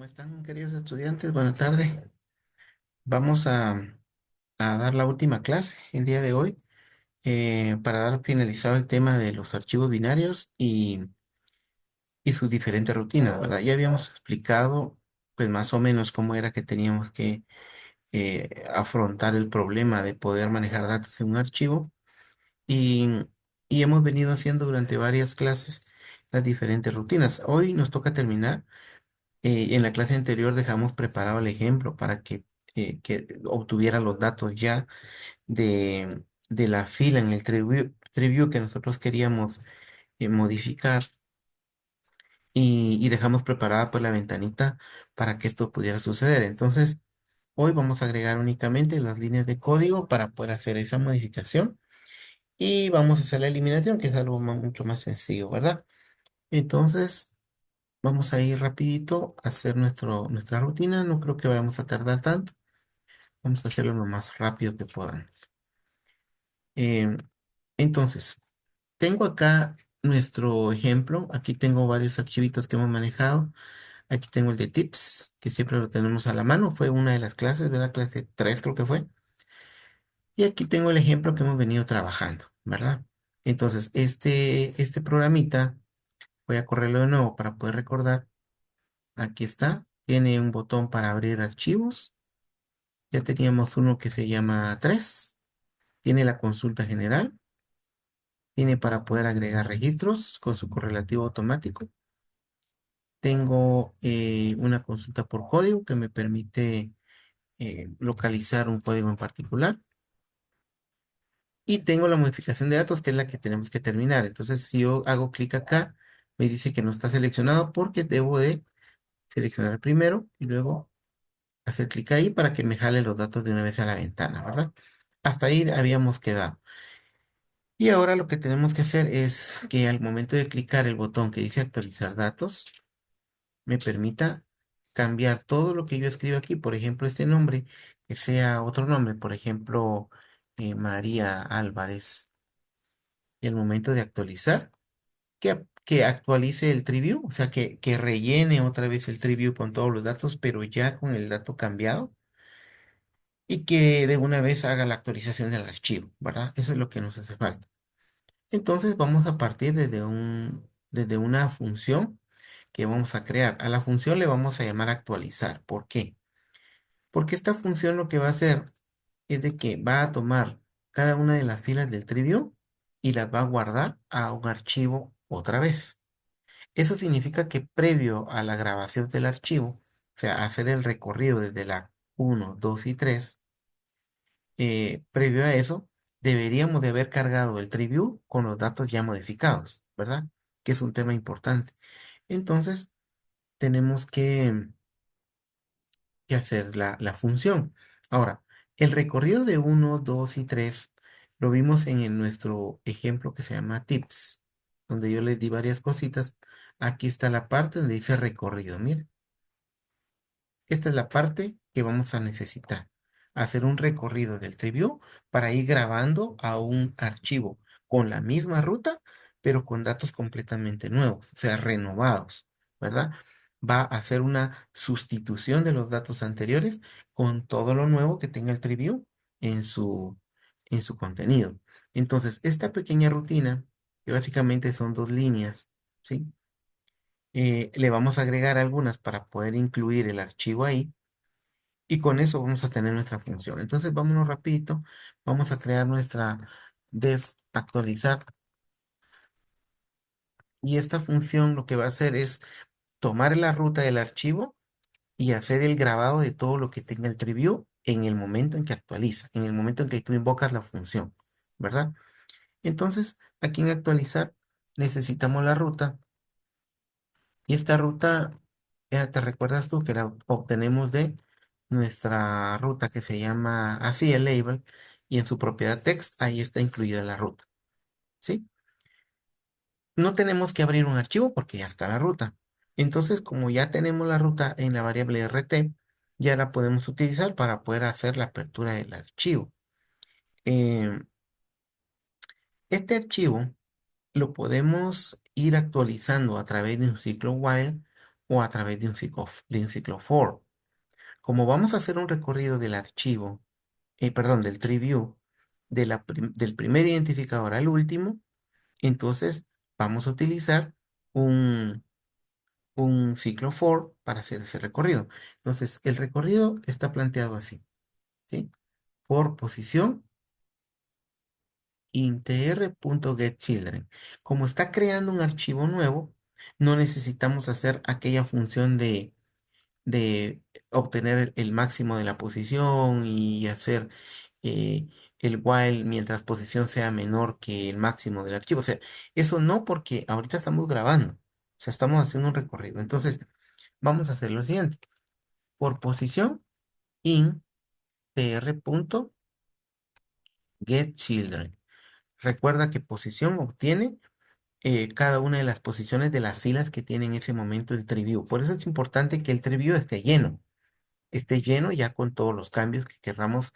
¿Cómo están, queridos estudiantes? Buenas tardes. Vamos a dar la última clase el día de hoy para dar finalizado el tema de los archivos binarios y sus diferentes rutinas, ¿verdad? Ya habíamos explicado, pues más o menos cómo era que teníamos que afrontar el problema de poder manejar datos en un archivo y, y hemos venido haciendo durante varias clases las diferentes rutinas. Hoy nos toca terminar. En la clase anterior dejamos preparado el ejemplo para que obtuviera los datos ya de la fila en el preview que nosotros queríamos modificar y dejamos preparada pues la ventanita para que esto pudiera suceder. Entonces, hoy vamos a agregar únicamente las líneas de código para poder hacer esa modificación y vamos a hacer la eliminación, que es algo mucho más sencillo, ¿verdad? Entonces, vamos a ir rapidito a hacer nuestra rutina. No creo que vayamos a tardar tanto. Vamos a hacerlo lo más rápido que puedan. Eh, entonces, tengo acá nuestro ejemplo. Aquí tengo varios archivitos que hemos manejado. Aquí tengo el de tips, que siempre lo tenemos a la mano. Fue una de las clases, ¿verdad? Clase 3 creo que fue. Y aquí tengo el ejemplo que hemos venido trabajando, ¿verdad? Entonces, este programita, voy a correrlo de nuevo para poder recordar. Aquí está. Tiene un botón para abrir archivos. Ya teníamos uno que se llama 3. Tiene la consulta general. Tiene para poder agregar registros con su correlativo automático. Tengo una consulta por código que me permite localizar un código en particular. Y tengo la modificación de datos, que es la que tenemos que terminar. Entonces, si yo hago clic acá, me dice que no está seleccionado porque debo de seleccionar primero y luego hacer clic ahí para que me jale los datos de una vez a la ventana, ¿verdad? Hasta ahí habíamos quedado. Y ahora lo que tenemos que hacer es que al momento de clicar el botón que dice actualizar datos, me permita cambiar todo lo que yo escribo aquí. Por ejemplo, este nombre, que sea otro nombre, por ejemplo, María Álvarez. Y al momento de actualizar, que actualice el triview, o sea, que rellene otra vez el triview con todos los datos, pero ya con el dato cambiado. Y que de una vez haga la actualización del archivo, ¿verdad? Eso es lo que nos hace falta. Entonces vamos a partir desde una función que vamos a crear. A la función le vamos a llamar actualizar. ¿Por qué? Porque esta función lo que va a hacer es de que va a tomar cada una de las filas del trivio y las va a guardar a un archivo otra vez. Eso significa que previo a la grabación del archivo, o sea, hacer el recorrido desde la uno, 2 y 3, previo a eso, deberíamos de haber cargado el TreeView con los datos ya modificados, ¿verdad? Que es un tema importante. Entonces, tenemos que hacer la función. Ahora, el recorrido de uno, 2 y 3 lo vimos nuestro ejemplo que se llama tips, donde yo les di varias cositas. Aquí está la parte donde dice recorrido. Miren. Esta es la parte que vamos a necesitar. Hacer un recorrido del TreeView para ir grabando a un archivo con la misma ruta, pero con datos completamente nuevos, o sea, renovados, ¿verdad? Va a hacer una sustitución de los datos anteriores con todo lo nuevo que tenga el TreeView en su contenido. Entonces, esta pequeña rutina, que básicamente son dos líneas, ¿sí? Le vamos a agregar algunas para poder incluir el archivo ahí y con eso vamos a tener nuestra función. Entonces, vámonos rapidito. Vamos a crear nuestra def actualizar. Y esta función lo que va a hacer es tomar la ruta del archivo y hacer el grabado de todo lo que tenga el preview en el momento en que actualiza, en el momento en que tú invocas la función, ¿verdad? Entonces, aquí en actualizar necesitamos la ruta. Y esta ruta, ya te recuerdas tú que la obtenemos de nuestra ruta que se llama así el label y en su propiedad text ahí está incluida la ruta, ¿sí? No tenemos que abrir un archivo porque ya está la ruta. Entonces, como ya tenemos la ruta en la variable RT, ya la podemos utilizar para poder hacer la apertura del archivo. Em, este archivo lo podemos ir actualizando a través de un ciclo while o a través de un ciclo for. Como vamos a hacer un recorrido del archivo, perdón, del tree view, del primer identificador al último, entonces vamos a utilizar un, un ciclo for para hacer ese recorrido. Entonces, el recorrido está planteado así, ¿sí? Por posición intr.getChildren. Como está creando un archivo nuevo, no necesitamos hacer aquella función de obtener el máximo de la posición y hacer eh, el while mientras posición sea menor que el máximo del archivo. O sea, eso no, porque ahorita estamos grabando. O sea, estamos haciendo un recorrido. Entonces, vamos a hacer lo siguiente. Por posición in tr.getChildren. Recuerda que posición obtiene cada una de las posiciones de las filas que tiene en ese momento el tree view. Por eso es importante que el tree view esté lleno ya con todos los cambios que querramos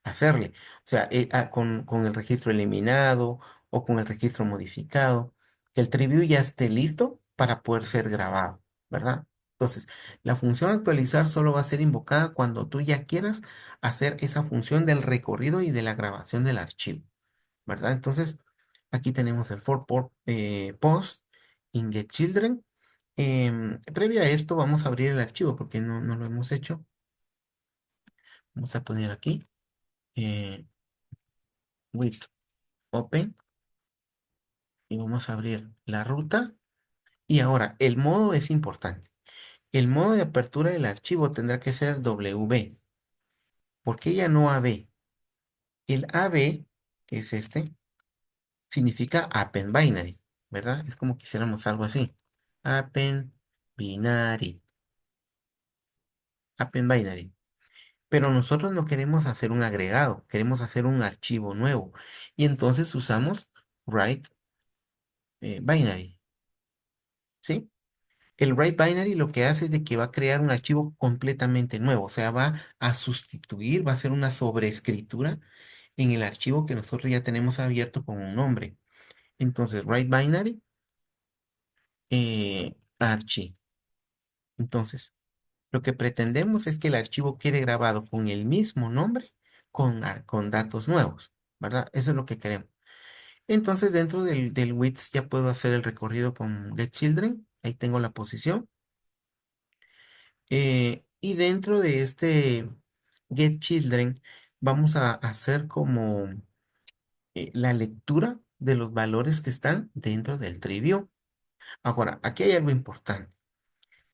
hacerle. O sea, con el registro eliminado o con el registro modificado, que el tree view ya esté listo para poder ser grabado, ¿verdad? Entonces, la función actualizar solo va a ser invocada cuando tú ya quieras hacer esa función del recorrido y de la grabación del archivo, ¿verdad? Entonces, aquí tenemos el post in get children. Previo a esto, vamos a abrir el archivo porque no lo hemos hecho. Vamos a poner aquí eh, with open y vamos a abrir la ruta. Y ahora, el modo es importante. El modo de apertura del archivo tendrá que ser WB. ¿Por qué ya no AB? El AB, que es este, significa append binary, ¿verdad? Es como quisiéramos algo así. Append binary. Append binary. Pero nosotros no queremos hacer un agregado, queremos hacer un archivo nuevo. Y entonces usamos write binary, ¿sí? El write binary lo que hace es de que va a crear un archivo completamente nuevo, o sea, va a sustituir, va a hacer una sobreescritura en el archivo que nosotros ya tenemos abierto con un nombre. Entonces, write binary, archi. Entonces, lo que pretendemos es que el archivo quede grabado con el mismo nombre, con datos nuevos, ¿verdad? Eso es lo que queremos. Entonces, dentro del width ya puedo hacer el recorrido con getChildren. Ahí tengo la posición. Y dentro de este getChildren vamos a hacer como la lectura de los valores que están dentro del tree view. Ahora, aquí hay algo importante,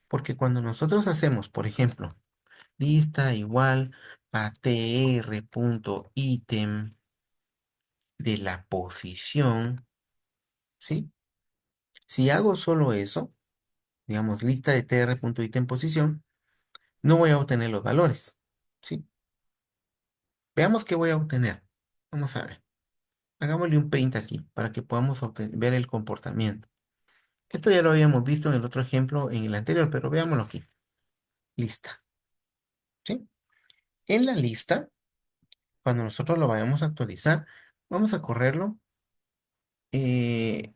porque cuando nosotros hacemos, por ejemplo, lista igual a tr.item de la posición, ¿sí? Si hago solo eso, digamos, lista de tr.item posición, no voy a obtener los valores, ¿sí? Veamos qué voy a obtener. Vamos a ver. Hagámosle un print aquí para que podamos ver el comportamiento. Esto ya lo habíamos visto en el otro ejemplo, en el anterior, pero veámoslo aquí. Lista, ¿sí? En la lista, cuando nosotros lo vayamos a actualizar, vamos a correrlo. eh,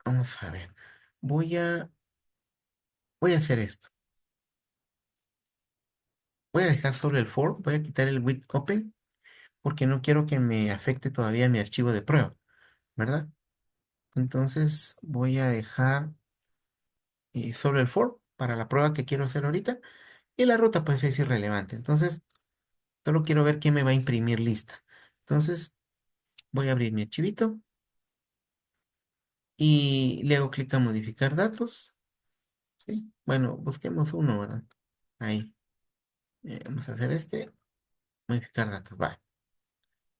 Vamos a ver. Voy a, voy a hacer esto. Voy a dejar solo el for, voy a quitar el with open porque no quiero que me afecte todavía mi archivo de prueba, ¿verdad? Entonces voy a dejar solo el for para la prueba que quiero hacer ahorita y la ruta pues es irrelevante. Entonces solo quiero ver qué me va a imprimir lista. Entonces voy a abrir mi archivito y le hago clic a modificar datos. ¿Sí? Bueno, busquemos uno, ¿verdad? Ahí. Vamos a hacer este, modificar datos. Va.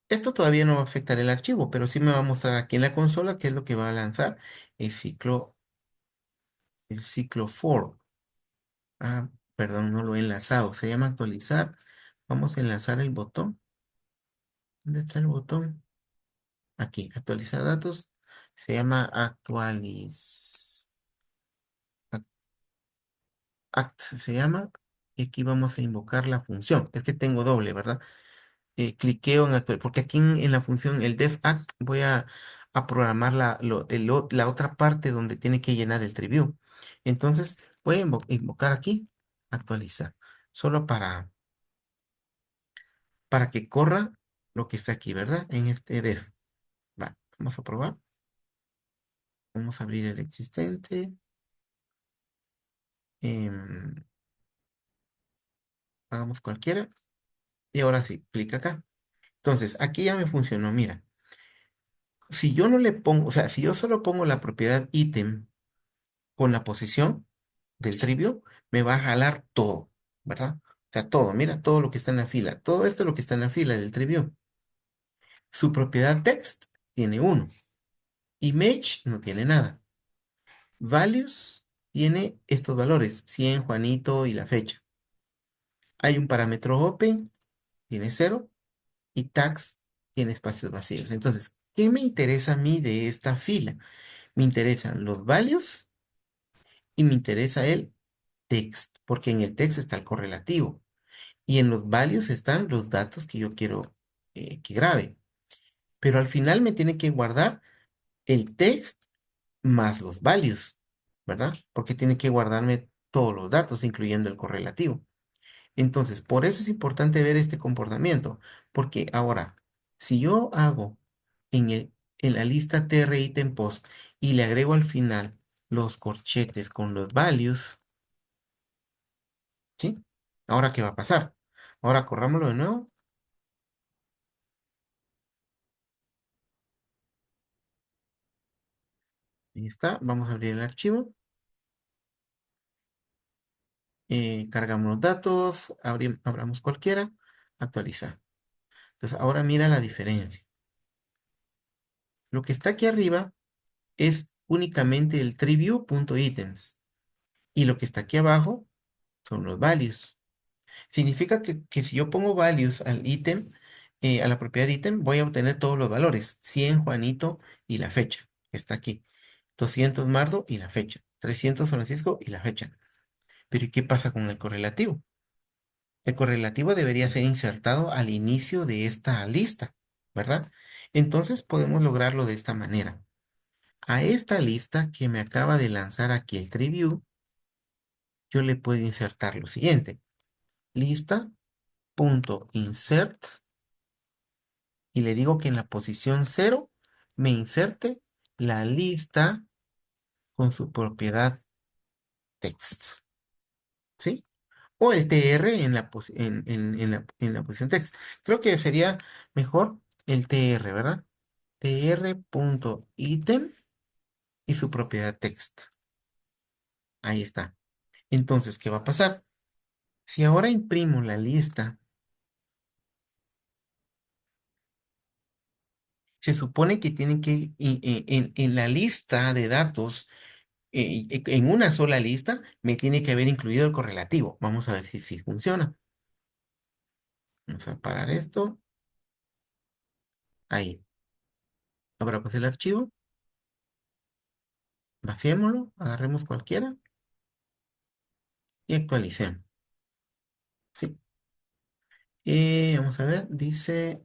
Esto todavía no va a afectar el archivo, pero sí me va a mostrar aquí en la consola qué es lo que va a lanzar el ciclo for. Ah, perdón, no lo he enlazado. Se llama actualizar. Vamos a enlazar el botón. ¿Dónde está el botón? Aquí, actualizar datos. Se llama act, se llama. Y aquí vamos a invocar la función. Es que tengo doble, ¿verdad? Cliqueo en actual, porque aquí en la función, el def voy a programar la otra parte donde tiene que llenar el tree view. Entonces voy a invocar aquí, actualizar, solo para que corra lo que está aquí, ¿verdad? En este def. Va, vamos a probar. Vamos a abrir el existente. em, Hagamos cualquiera. Y ahora sí, clic acá. Entonces, aquí ya me funcionó. Mira, si yo no le pongo, o sea, si yo solo pongo la propiedad ítem con la posición del trivio, me va a jalar todo, ¿verdad? O sea, todo, mira, todo lo que está en la fila. Todo esto es lo que está en la fila del trivio. Su propiedad text tiene uno. Image no tiene nada. Values tiene estos valores, 100, Juanito y la fecha. Hay un parámetro open, tiene cero, y tags tiene espacios vacíos. Entonces, ¿qué me interesa a mí de esta fila? Me interesan los values y me interesa el text, porque en el text está el correlativo y en los values están los datos que yo quiero que grabe. Pero al final me tiene que guardar el text más los values, ¿verdad? Porque tiene que guardarme todos los datos, incluyendo el correlativo. Entonces, por eso es importante ver este comportamiento, porque ahora, si yo hago en la lista tr item post y le agrego al final los corchetes con los values, ¿sí? Ahora, ¿qué va a pasar? Ahora corrámoslo de nuevo. Ahí está. Vamos a abrir el archivo. Cargamos los datos. Abramos cualquiera. Actualizar. Entonces, ahora mira la diferencia. Lo que está aquí arriba es únicamente el TreeView.items. Y lo que está aquí abajo son los values. Significa que si yo pongo values al ítem, a la propiedad ítem, voy a obtener todos los valores. 100 Juanito y la fecha, que está aquí. 200 Mardo y la fecha. 300 Francisco y la fecha. Pero ¿y qué pasa con el correlativo? El correlativo debería ser insertado al inicio de esta lista, ¿verdad? Entonces podemos lograrlo de esta manera. A esta lista que me acaba de lanzar aquí el TreeView, yo le puedo insertar lo siguiente. Lista.insert y le digo que en la posición cero me inserte la lista con su propiedad text, ¿sí? O el tr en la posición text. Creo que sería mejor el tr, ¿verdad? tr.item y su propiedad text. Ahí está. Entonces, ¿qué va a pasar? Si ahora imprimo la lista, se supone que tienen que, en la lista de datos, en una sola lista, me tiene que haber incluido el correlativo. Vamos a ver si funciona. Vamos a parar esto. Ahí. Ahora pues el archivo. Vaciémoslo. Agarremos cualquiera y actualicemos. Sí. Vamos a ver. Dice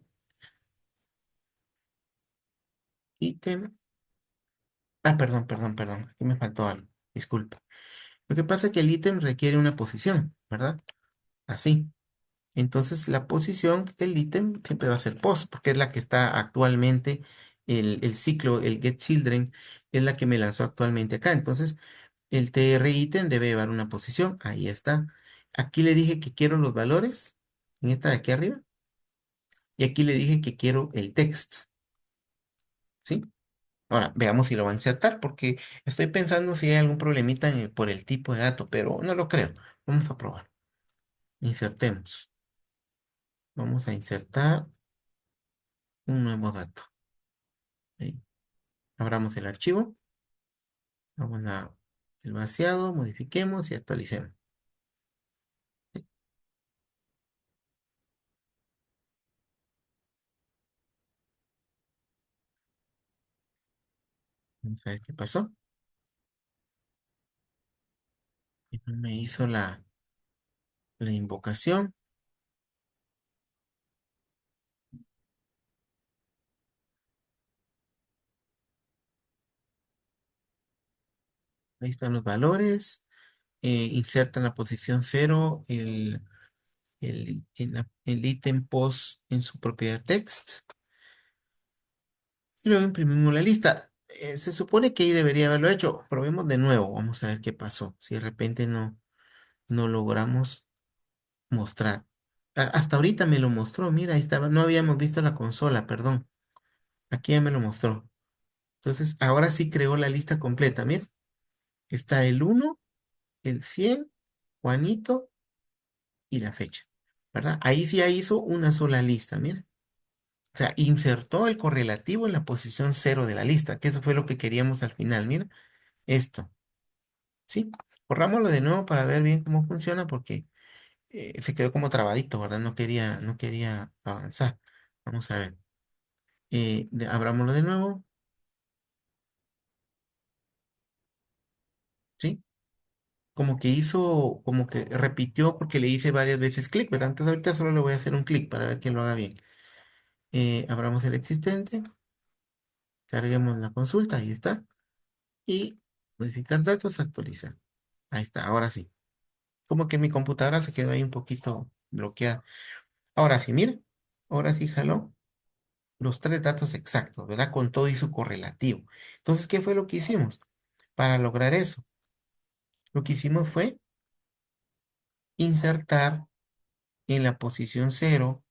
ítem. Ah, perdón, perdón, perdón. Aquí me faltó algo. Disculpa. Lo que pasa es que el ítem requiere una posición, ¿verdad? Así. Entonces la posición del ítem siempre va a ser post, porque es la que está actualmente, el ciclo, el get children, es la que me lanzó actualmente acá. Entonces el tr ítem debe llevar una posición. Ahí está. Aquí le dije que quiero los valores, en esta de aquí arriba, y aquí le dije que quiero el text, ¿sí? Ahora, veamos si lo va a insertar, porque estoy pensando si hay algún problemita por el tipo de dato, pero no lo creo. Vamos a probar. Insertemos. Vamos a insertar un nuevo dato. Ahí. Abramos el archivo, vamos a el vaciado, modifiquemos y actualicemos. Vamos a ver qué pasó. Y no me hizo la invocación. Ahí están los valores. Inserta en la posición cero el ítem post en su propiedad text. Y luego imprimimos la lista. Se supone que ahí debería haberlo hecho. Probemos de nuevo. Vamos a ver qué pasó. Si de repente no logramos mostrar. Hasta ahorita me lo mostró. Mira, ahí estaba. No habíamos visto la consola, perdón. Aquí ya me lo mostró. Entonces, ahora sí creó la lista completa. Mira, está el 1, el 100, Juanito y la fecha. ¿Verdad? Ahí sí ya hizo una sola lista. Mira. O sea, insertó el correlativo en la posición cero de la lista, que eso fue lo que queríamos al final. Mira, esto. ¿Sí? Corrámoslo de nuevo para ver bien cómo funciona porque se quedó como trabadito, ¿verdad? No quería avanzar. Vamos a ver. Abrámoslo de nuevo. ¿Sí? Como que hizo, como que repitió porque le hice varias veces clic, ¿verdad? Entonces ahorita solo le voy a hacer un clic para ver que lo haga bien. Abramos el existente, carguemos la consulta, ahí está. Y modificar datos, actualizar. Ahí está, ahora sí. Como que mi computadora se quedó ahí un poquito bloqueada. Ahora sí, mira. Ahora sí jaló los tres datos exactos, ¿verdad? Con todo y su correlativo. Entonces, ¿qué fue lo que hicimos? Para lograr eso, lo que hicimos fue insertar en la posición cero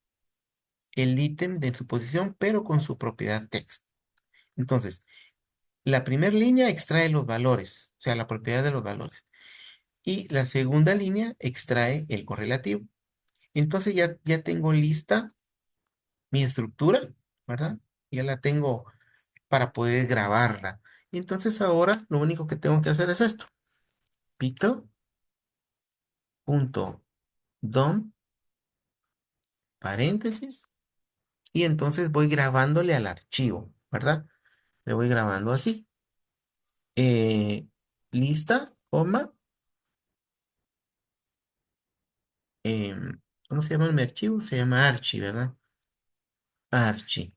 el ítem de su posición, pero con su propiedad text. Entonces, la primera línea extrae los valores, o sea, la propiedad de los valores. Y la segunda línea extrae el correlativo. Entonces ya tengo lista mi estructura, ¿verdad? Ya la tengo para poder grabarla. Y entonces ahora lo único que tengo que hacer es esto. Pickle.dom, paréntesis, y entonces voy grabándole al archivo, ¿verdad? Le voy grabando así. Eh, lista, coma, ¿cómo se llama mi archivo? Se llama Archi, ¿verdad? Archi.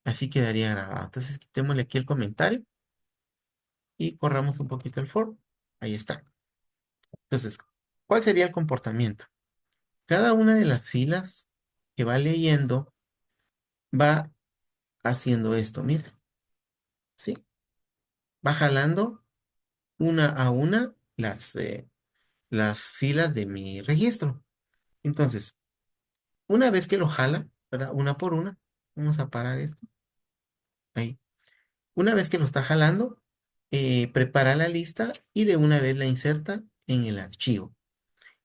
Así quedaría grabado. Entonces quitémosle aquí el comentario y corramos un poquito el for. Ahí está. Entonces, ¿cuál sería el comportamiento? Cada una de las filas que va leyendo va haciendo esto, mira, ¿sí? Va jalando una a una las filas de mi registro. Entonces, una vez que lo jala, ¿verdad? Una por una, vamos a parar esto, ahí. Una vez que lo está jalando, prepara la lista y de una vez la inserta en el archivo.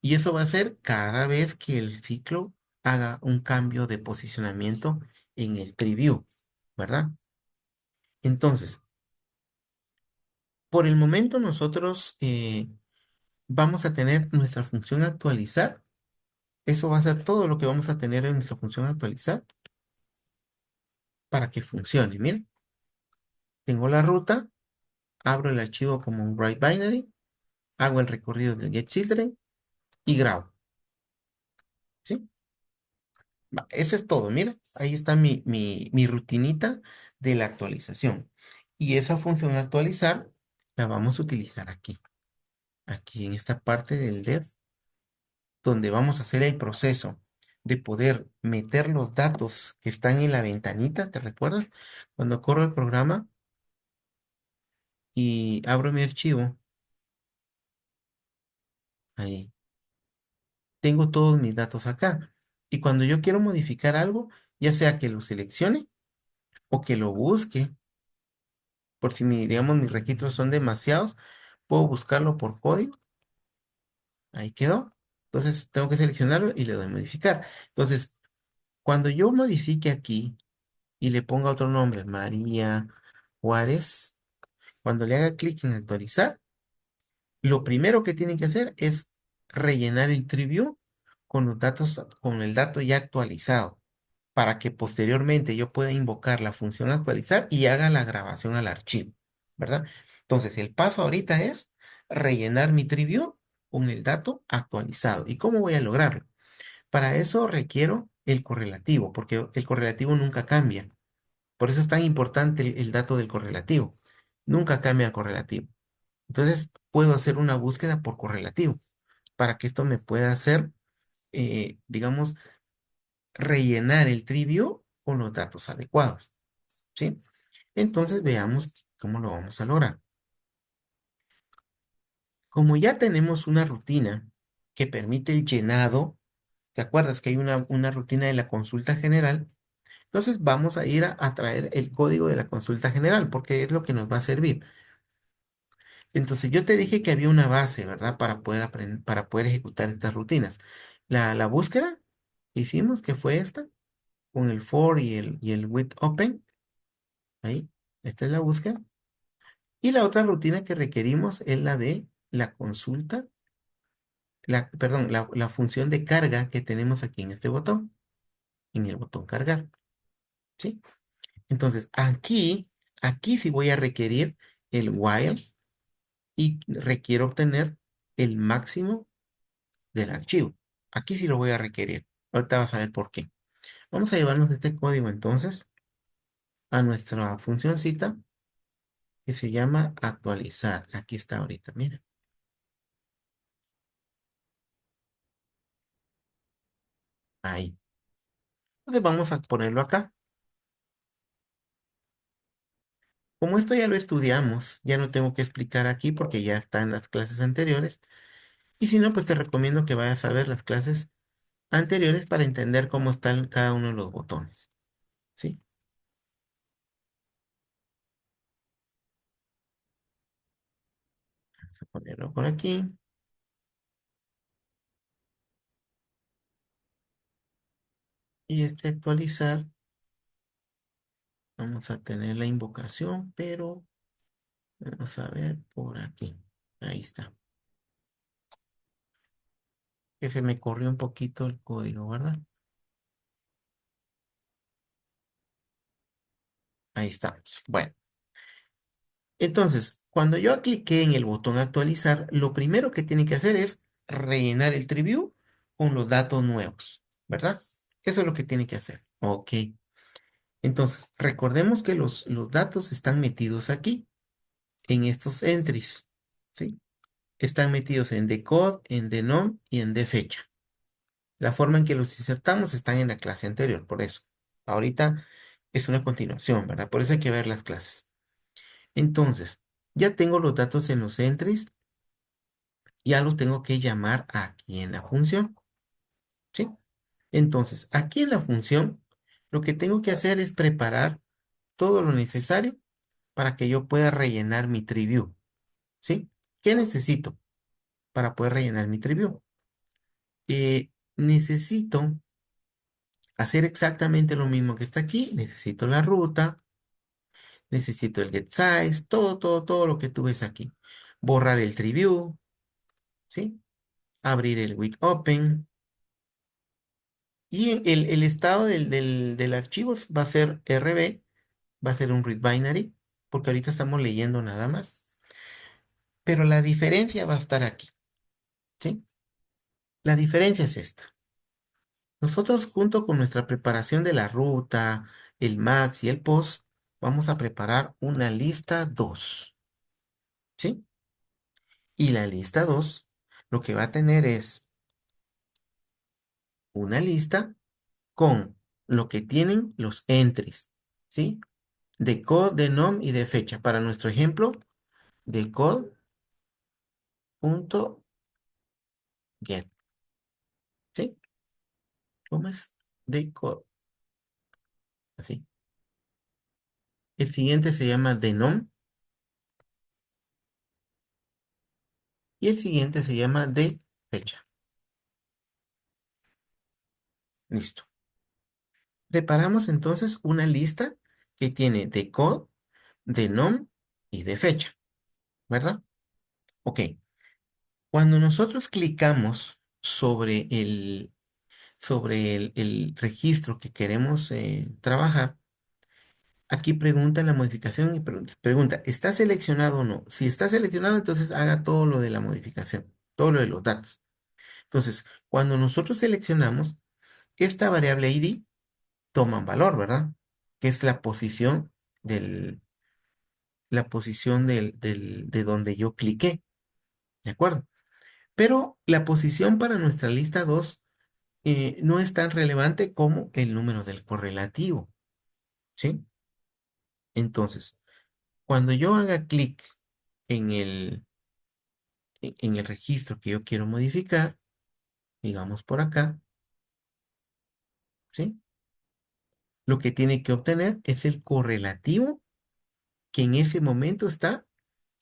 Y eso va a ser cada vez que el ciclo haga un cambio de posicionamiento en el preview, ¿verdad? Entonces, por el momento nosotros vamos a tener nuestra función actualizar. Eso va a ser todo lo que vamos a tener en nuestra función actualizar para que funcione. Miren, tengo la ruta, abro el archivo como un write binary, hago el recorrido del getChildren y grabo. ¿Sí? Eso es todo, mira, ahí está mi rutinita de la actualización. Y esa función actualizar la vamos a utilizar aquí en esta parte del dev, donde vamos a hacer el proceso de poder meter los datos que están en la ventanita, ¿te recuerdas? Cuando corro el programa y abro mi archivo, ahí tengo todos mis datos acá. Y cuando yo quiero modificar algo, ya sea que lo seleccione o que lo busque, por si digamos, mis registros son demasiados, puedo buscarlo por código. Ahí quedó. Entonces tengo que seleccionarlo y le doy modificar. Entonces, cuando yo modifique aquí y le ponga otro nombre, María Juárez, cuando le haga clic en actualizar, lo primero que tienen que hacer es rellenar el preview con los datos, con el dato ya actualizado, para que posteriormente yo pueda invocar la función actualizar y haga la grabación al archivo, ¿verdad? Entonces, el paso ahorita es rellenar mi preview con el dato actualizado. ¿Y cómo voy a lograrlo? Para eso requiero el correlativo, porque el correlativo nunca cambia. Por eso es tan importante el dato del correlativo. Nunca cambia el correlativo. Entonces, puedo hacer una búsqueda por correlativo para que esto me pueda hacer, digamos, rellenar el trivio con los datos adecuados, ¿sí? Entonces veamos cómo lo vamos a lograr. Como ya tenemos una rutina que permite el llenado, ¿te acuerdas que hay una rutina de la consulta general? Entonces vamos a ir a traer el código de la consulta general porque es lo que nos va a servir. Entonces yo te dije que había una base, ¿verdad? Para poder aprender, para poder ejecutar estas rutinas. La búsqueda hicimos que fue esta, con el for y el with open. Ahí, esta es la búsqueda. Y la otra rutina que requerimos es la de la consulta, perdón, la función de carga que tenemos aquí en este botón, en el botón cargar, ¿sí? Entonces, aquí sí voy a requerir el while y requiero obtener el máximo del archivo. Aquí sí lo voy a requerir. Ahorita vas a ver por qué. Vamos a llevarnos este código entonces a nuestra funcioncita que se llama actualizar. Aquí está ahorita, mira. Ahí. Entonces vamos a ponerlo acá. Como esto ya lo estudiamos, ya no tengo que explicar aquí porque ya está en las clases anteriores. Y si no, pues te recomiendo que vayas a ver las clases anteriores para entender cómo están cada uno de los botones. ¿Sí? Vamos a ponerlo por aquí. Y este actualizar, vamos a tener la invocación, pero vamos a ver por aquí. Ahí está. Que se me corrió un poquito el código, ¿verdad? Ahí estamos. Bueno, entonces, cuando yo cliqué en el botón actualizar, lo primero que tiene que hacer es rellenar el preview con los datos nuevos, ¿verdad? Eso es lo que tiene que hacer. Ok. Entonces, recordemos que los datos están metidos aquí, en estos entries, ¿sí? Están metidos en decode, en denom y en defecha. La forma en que los insertamos están en la clase anterior, por eso. Ahorita es una continuación, ¿verdad? Por eso hay que ver las clases. Entonces, ya tengo los datos en los entries, ya los tengo que llamar aquí en la función, ¿sí? Entonces, aquí en la función, lo que tengo que hacer es preparar todo lo necesario para que yo pueda rellenar mi triview, ¿sí? ¿Qué necesito para poder rellenar mi triview? Necesito hacer exactamente lo mismo que está aquí. Necesito la ruta, necesito el get size, todo lo que tú ves aquí. Borrar el triview, ¿sí? Abrir el with open. Y el estado del archivo va a ser RB, va a ser un read binary, porque ahorita estamos leyendo nada más. Pero la diferencia va a estar aquí, ¿sí? La diferencia es esta. Nosotros junto con nuestra preparación de la ruta, el max y el post, vamos a preparar una lista 2, ¿sí? Y la lista 2 lo que va a tener es una lista con lo que tienen los entries, ¿sí? De code, de nom y de fecha. Para nuestro ejemplo, de code.get, ¿sí? ¿Cómo es? De code, así. El siguiente se llama denom y el siguiente se llama de fecha. Listo. Preparamos entonces una lista que tiene de code, de nom y de fecha, ¿verdad? Ok. Cuando nosotros clicamos sobre el registro que queremos trabajar, aquí pregunta la modificación y pregunta, ¿está seleccionado o no? Si está seleccionado, entonces haga todo lo de la modificación, todo lo de los datos. Entonces, cuando nosotros seleccionamos, esta variable ID toma un valor, ¿verdad? Que es la posición de donde yo cliqué. ¿De acuerdo? Pero la posición para nuestra lista 2 no es tan relevante como el número del correlativo, ¿sí? Entonces, cuando yo haga clic en en el registro que yo quiero modificar, digamos por acá, ¿sí? Lo que tiene que obtener es el correlativo que en ese momento está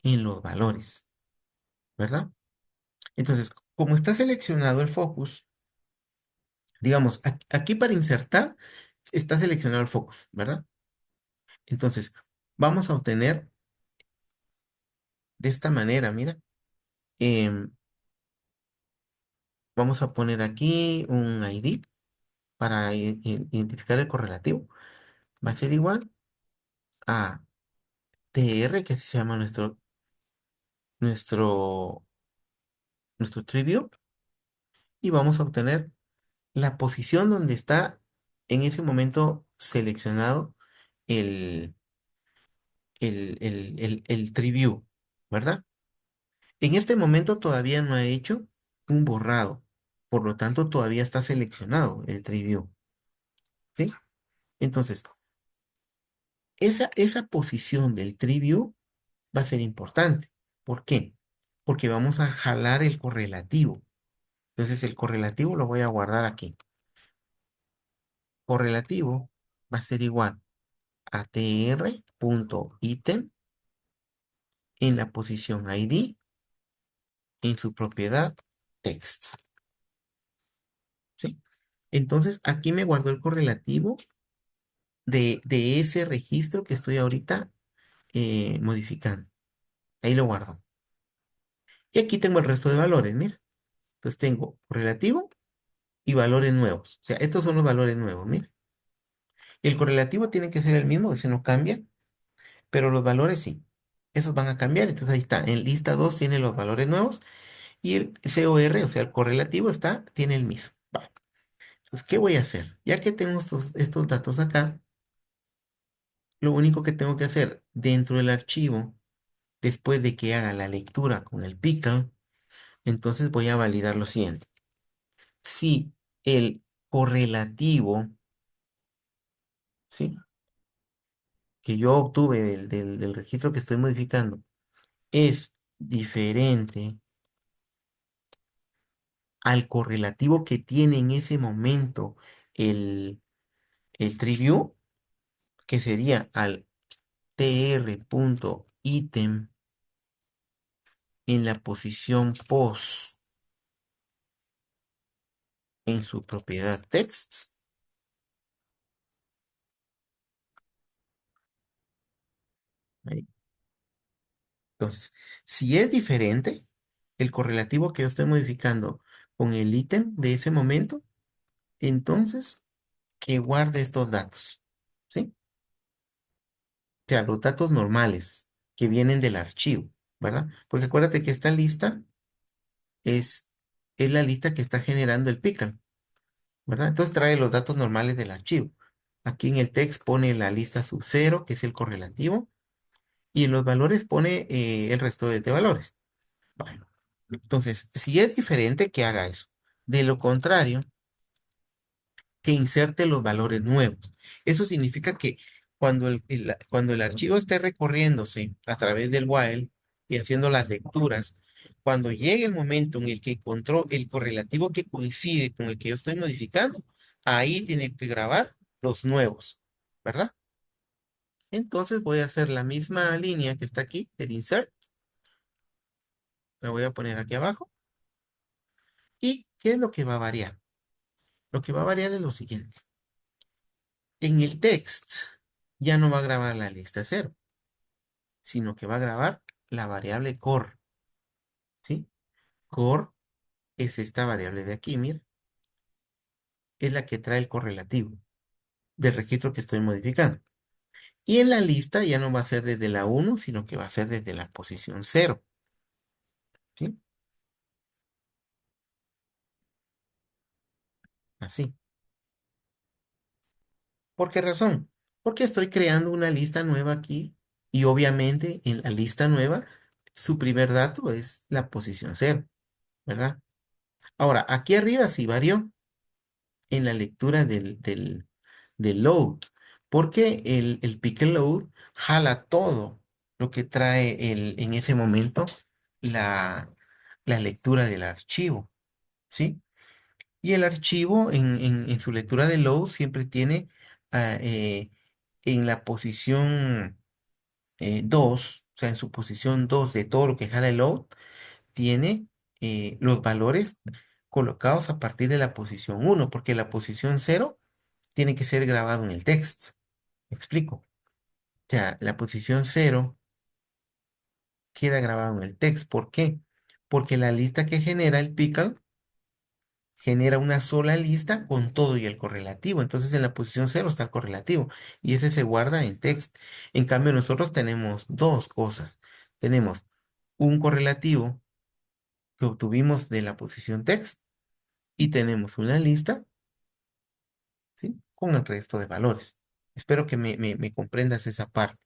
en los valores, ¿verdad? Entonces, como está seleccionado el focus, digamos, aquí para insertar está seleccionado el focus, ¿verdad? Entonces, vamos a obtener de esta manera, mira, em, vamos a poner aquí un ID para identificar el correlativo. Va a ser igual a TR, que así se llama nuestro, nuestro tree view, y vamos a obtener la posición donde está en ese momento seleccionado el, el tree view, ¿verdad? En este momento todavía no ha hecho un borrado, por lo tanto todavía está seleccionado el tree view, ¿sí? Entonces, esa posición del tree view va a ser importante. ¿Por qué? Porque vamos a jalar el correlativo. Entonces, el correlativo lo voy a guardar aquí. Correlativo va a ser igual a tr.item en la posición ID en su propiedad text, ¿sí? Entonces, aquí me guardó el correlativo de ese registro que estoy ahorita modificando. Ahí lo guardo. Y aquí tengo el resto de valores, mira. Entonces tengo correlativo y valores nuevos. O sea, estos son los valores nuevos, mira. El correlativo tiene que ser el mismo, ese no cambia, pero los valores sí. Esos van a cambiar. Entonces ahí está. En lista 2 tiene los valores nuevos y el COR, o sea, el correlativo tiene el mismo. Vale. Entonces, ¿qué voy a hacer? Ya que tengo estos datos acá, lo único que tengo que hacer dentro del archivo, después de que haga la lectura con el pickle, entonces voy a validar lo siguiente. Si el correlativo, ¿sí?, que yo obtuve del registro que estoy modificando es diferente al correlativo que tiene en ese momento el TreeView, que sería al tr.item en la posición post en su propiedad text. Ahí. Entonces, si es diferente el correlativo que yo estoy modificando con el ítem de ese momento, entonces que guarde estos datos, ¿sí? O sea, los datos normales que vienen del archivo, ¿verdad? Porque acuérdate que esta lista es, es la lista que está generando el pickle, ¿verdad? Entonces trae los datos normales del archivo. Aquí en el text pone la lista sub cero, que es el correlativo, y en los valores pone el resto de valores. Bueno, entonces, si es diferente, que haga eso. De lo contrario, que inserte los valores nuevos. Eso significa que cuando el archivo esté recorriéndose a través del while y haciendo las lecturas, cuando llegue el momento en el que encontró el correlativo que coincide con el que yo estoy modificando, ahí tiene que grabar los nuevos, ¿verdad? Entonces voy a hacer la misma línea que está aquí, el insert, la voy a poner aquí abajo. ¿Y qué es lo que va a variar? Lo que va a variar es lo siguiente. En el text ya no va a grabar la lista cero, sino que va a grabar la variable core, ¿sí? Core es esta variable de aquí, mira, es la que trae el correlativo del registro que estoy modificando. Y en la lista ya no va a ser desde la uno, sino que va a ser desde la posición cero, ¿sí? Así. ¿Por qué razón? Porque estoy creando una lista nueva aquí y obviamente en la lista nueva su primer dato es la posición cero, ¿verdad? Ahora, aquí arriba sí varió en la lectura del load, porque el pick and load jala todo lo que trae en ese momento la, la lectura del archivo, ¿sí? Y el archivo en su lectura de load siempre tiene ah, en la posición 2, o sea, en su posición 2 de todo lo que jala el load, tiene los valores colocados a partir de la posición uno, porque la posición cero tiene que ser grabado en el texto. ¿Me explico? O sea, la posición cero queda grabado en el texto. ¿Por qué? Porque la lista que genera el pickle genera una sola lista con todo y el correlativo. Entonces en la posición cero está el correlativo y ese se guarda en text. En cambio, nosotros tenemos dos cosas. Tenemos un correlativo que obtuvimos de la posición text y tenemos una lista, ¿sí? Con el resto de valores. Espero que me comprendas esa parte.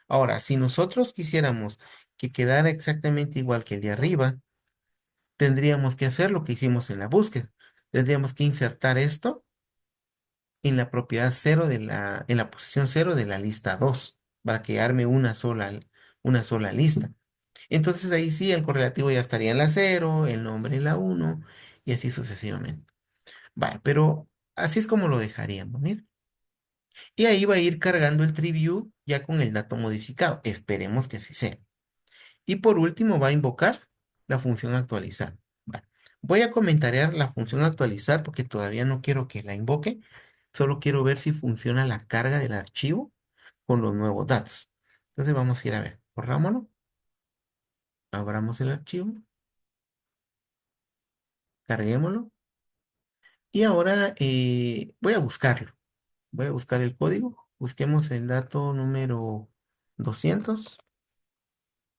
Ahora, si nosotros quisiéramos que quedara exactamente igual que el de arriba, tendríamos que hacer lo que hicimos en la búsqueda. Tendríamos que insertar esto en la propiedad cero en la posición cero de la lista 2 para que arme una sola lista. Entonces ahí sí el correlativo ya estaría en la cero, el nombre en la uno y así sucesivamente. Vale, pero así es como lo dejaríamos, mira. Y ahí va a ir cargando el TreeView ya con el dato modificado. Esperemos que así sea. Y por último va a invocar la función actualizar. Va. Voy a comentarear la función actualizar porque todavía no quiero que la invoque. Solo quiero ver si funciona la carga del archivo con los nuevos datos. Entonces vamos a ir a ver. Corrámoslo. Abramos el archivo. Carguémoslo. Y ahora voy a buscarlo. Voy a buscar el código. Busquemos el dato número 200.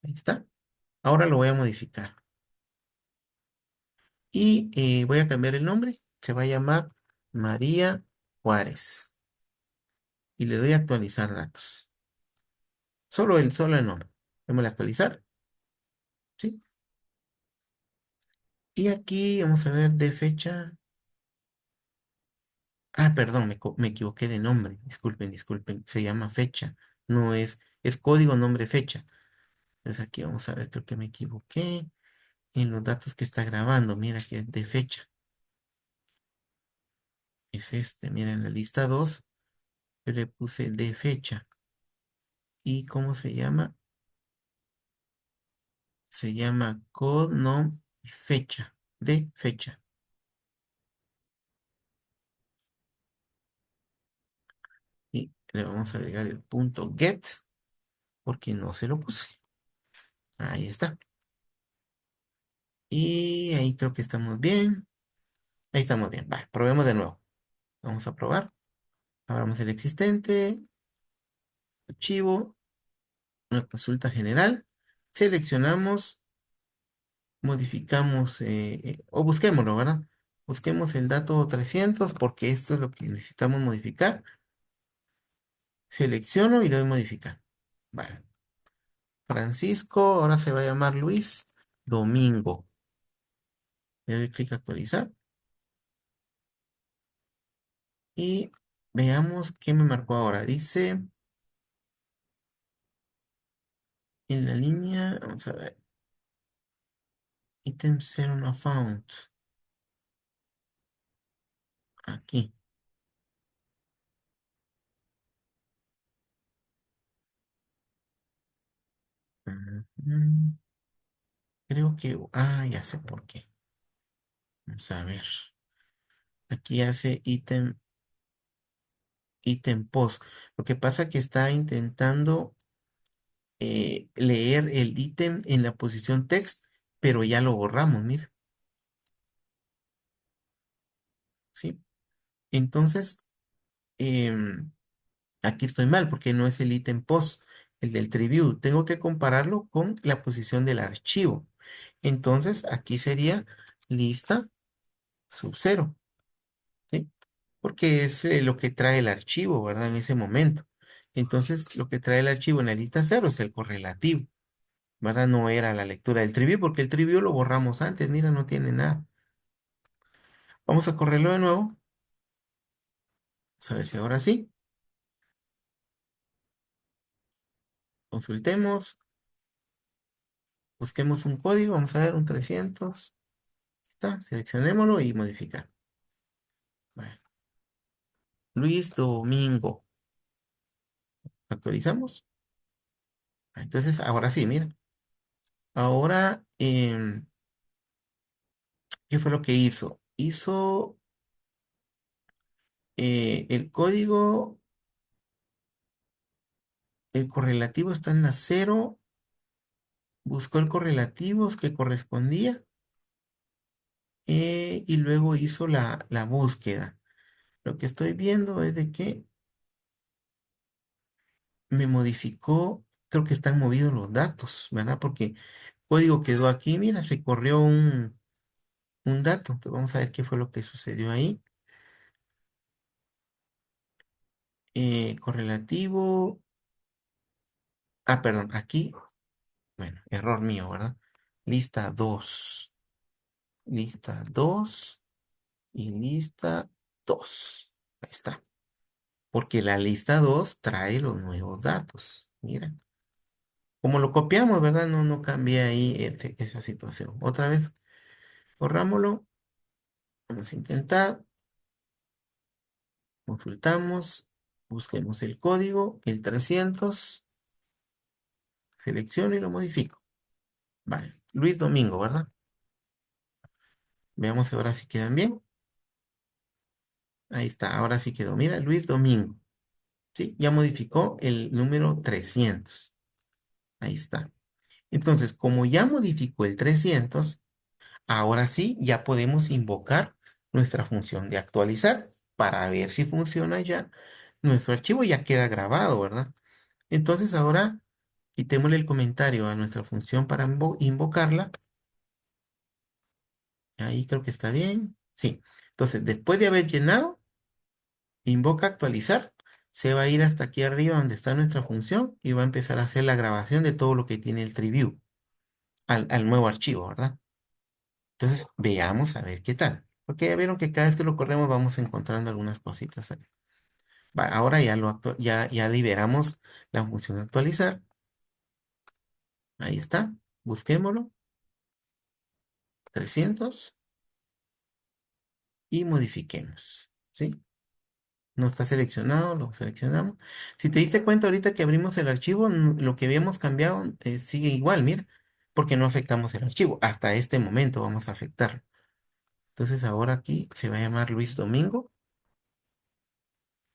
Ahí está. Ahora lo voy a modificar. Y voy a cambiar el nombre. Se va a llamar María Juárez. Y le doy a actualizar datos. Solo el nombre. Démosle actualizar. ¿Sí? Y aquí vamos a ver de fecha. Ah, perdón, me equivoqué de nombre. Disculpen, disculpen. Se llama fecha. No es código, nombre, fecha. Entonces aquí vamos a ver, creo que me equivoqué en los datos que está grabando. Mira que es de fecha. Es este. Mira, en la lista 2 yo le puse de fecha. ¿Y cómo se llama? Se llama code nom fecha. De fecha. Y le vamos a agregar el punto get porque no se lo puse. Ahí está. Y ahí creo que estamos bien. Ahí estamos bien. Va, probemos de nuevo. Vamos a probar. Abramos el existente, archivo, una consulta general. Seleccionamos, modificamos o busquémoslo, ¿verdad? Busquemos el dato 300 porque esto es lo que necesitamos modificar. Selecciono y le doy modificar. Vale. Francisco, ahora se va a llamar Luis Domingo. Le doy clic a actualizar y veamos qué me marcó ahora. Dice en la línea, vamos a ver, item 0 no found. Aquí. Ujú. Creo que, ya sé por qué. Vamos a ver. Aquí hace ítem post. Lo que pasa que está intentando leer el ítem en la posición text, pero ya lo borramos, mira. ¿Sí? Entonces, em, aquí estoy mal porque no es el ítem post, el del tribute. Tengo que compararlo con la posición del archivo. Entonces, aquí sería lista sub cero. ¿Sí? Porque es lo que trae el archivo, ¿verdad? En ese momento. Entonces, lo que trae el archivo en la lista cero es el correlativo, ¿verdad? No era la lectura del trivio porque el trivio lo borramos antes, mira, no tiene nada. Vamos a correrlo de nuevo, vamos a ver si ahora sí. Consultemos, busquemos un código, vamos a ver un 300. Está, seleccionémoslo y modificar. Bueno, Luis Domingo. Actualizamos. Entonces, ahora sí, mira. Ahora, ¿qué fue lo que hizo? Hizo el código, el correlativo está en la cero, buscó el correlativo que correspondía y luego hizo la búsqueda. Lo que estoy viendo es de que me modificó, creo que están movidos los datos, ¿verdad? Porque el código quedó aquí, mira, se corrió un dato. Entonces vamos a ver qué fue lo que sucedió ahí. Correlativo. Ah, perdón, aquí, bueno, error mío, ¿verdad? Lista 2, lista 2 y lista 2. Ahí está. Porque la lista 2 trae los nuevos datos. Mira, como lo copiamos, ¿verdad? No cambié ahí esa situación. Otra vez, corrámoslo. Vamos a intentar. Consultamos. Busquemos el código, el 300. Selecciono y lo modifico. Vale. Luis Domingo, ¿verdad? Veamos ahora si quedan bien. Ahí está, ahora sí quedó. Mira, Luis Domingo. Sí, ya modificó el número 300. Ahí está. Entonces, como ya modificó el 300, ahora sí ya podemos invocar nuestra función de actualizar para ver si funciona ya. Nuestro archivo ya queda grabado, ¿verdad? Entonces, ahora quitémosle el comentario a nuestra función para invocarla. Ahí creo que está bien. Sí. Entonces, después de haber llenado, invoca actualizar, se va a ir hasta aquí arriba donde está nuestra función y va a empezar a hacer la grabación de todo lo que tiene el TreeView al nuevo archivo, ¿verdad? Entonces, veamos a ver qué tal. Porque ya vieron que cada vez que lo corremos vamos encontrando algunas cositas ahí. Va, ahora ya liberamos la función actualizar. Ahí está. Busquémoslo. 300 y modifiquemos. ¿Sí? No está seleccionado, lo seleccionamos. Si te diste cuenta ahorita que abrimos el archivo, lo que habíamos cambiado sigue igual, mira, porque no afectamos el archivo. Hasta este momento vamos a afectarlo. Entonces ahora aquí se va a llamar Luis Domingo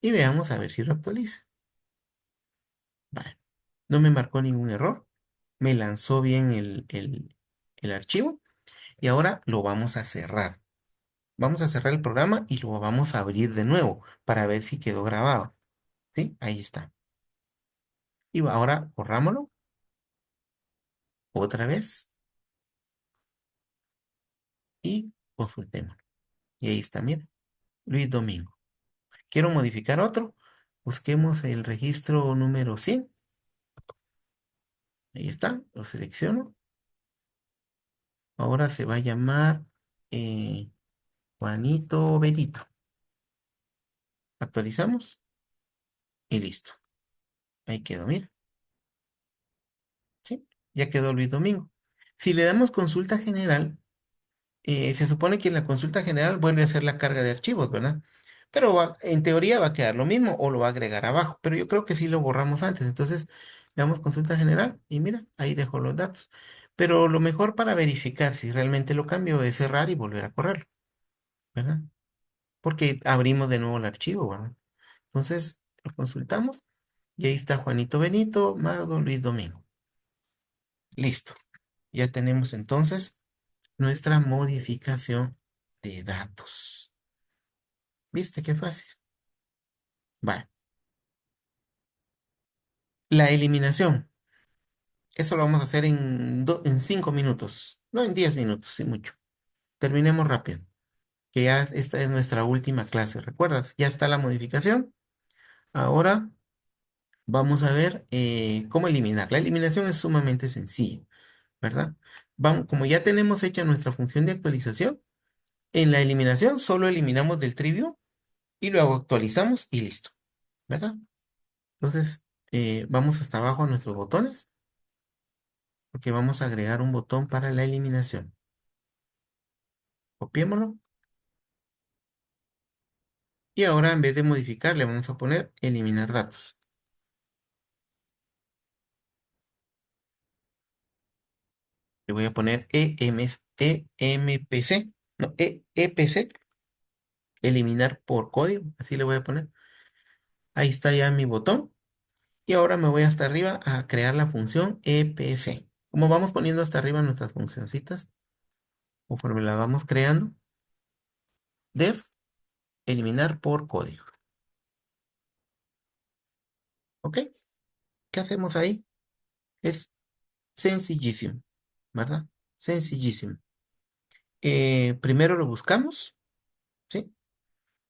y veamos a ver si lo actualiza. Vale. No me marcó ningún error. Me lanzó bien el archivo y ahora lo vamos a cerrar. Vamos a cerrar el programa y lo vamos a abrir de nuevo para ver si quedó grabado. ¿Sí? Ahí está. Y ahora corrámoslo otra vez y consultemos. Y ahí está, mira, Luis Domingo. Quiero modificar otro. Busquemos el registro número 100. Ahí está, lo selecciono. Ahora se va a llamar eh, Juanito Benito. Actualizamos y listo. Ahí quedó, mira. ¿Sí? Ya quedó Luis Domingo. Si le damos consulta general, se supone que en la consulta general vuelve a hacer la carga de archivos, ¿verdad? Pero en teoría va a quedar lo mismo o lo va a agregar abajo, pero yo creo que sí lo borramos antes. Entonces, le damos consulta general y mira, ahí dejo los datos. Pero lo mejor para verificar si realmente lo cambio es cerrar y volver a correrlo, ¿verdad? Porque abrimos de nuevo el archivo, ¿verdad? Entonces, lo consultamos y ahí está Juanito Benito, Mardo, Luis Domingo. Listo. Ya tenemos entonces nuestra modificación de datos. ¿Viste qué fácil? Vale. La eliminación. Eso lo vamos a hacer en 5 minutos. No en 10 minutos, sí mucho. Terminemos rápido. Que ya esta es nuestra última clase. ¿Recuerdas? Ya está la modificación. Ahora vamos a ver cómo eliminar. La eliminación es sumamente sencilla. ¿verdad? Vamos, como ya tenemos hecha nuestra función de actualización, en la eliminación solo eliminamos del trivio y luego actualizamos y listo, ¿verdad? Entonces, vamos hasta abajo a nuestros botones, porque vamos a agregar un botón para la eliminación. Copiémoslo. Y ahora en vez de modificar, le vamos a poner eliminar datos. Le voy a poner EMPC, no, EPC, eliminar por código. Así le voy a poner. Ahí está ya mi botón. Y ahora me voy hasta arriba a crear la función EPC. Como vamos poniendo hasta arriba nuestras funcioncitas, conforme las vamos creando, def, eliminar por código. ¿Ok? ¿Qué hacemos ahí? Es sencillísimo, ¿verdad? Sencillísimo. Primero lo buscamos, ¿sí?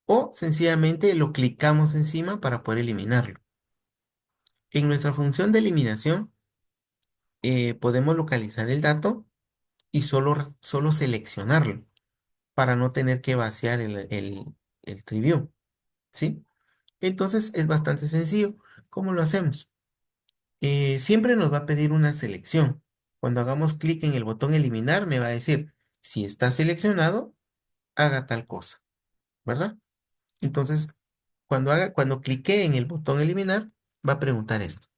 O sencillamente lo clicamos encima para poder eliminarlo. En nuestra función de eliminación, podemos localizar el dato y solo seleccionarlo para no tener que vaciar el triview, ¿sí? Entonces es bastante sencillo. ¿Cómo lo hacemos? Siempre nos va a pedir una selección. Cuando hagamos clic en el botón eliminar, me va a decir, si está seleccionado, haga tal cosa, ¿verdad? Entonces, cuando clique en el botón eliminar, va a preguntar esto.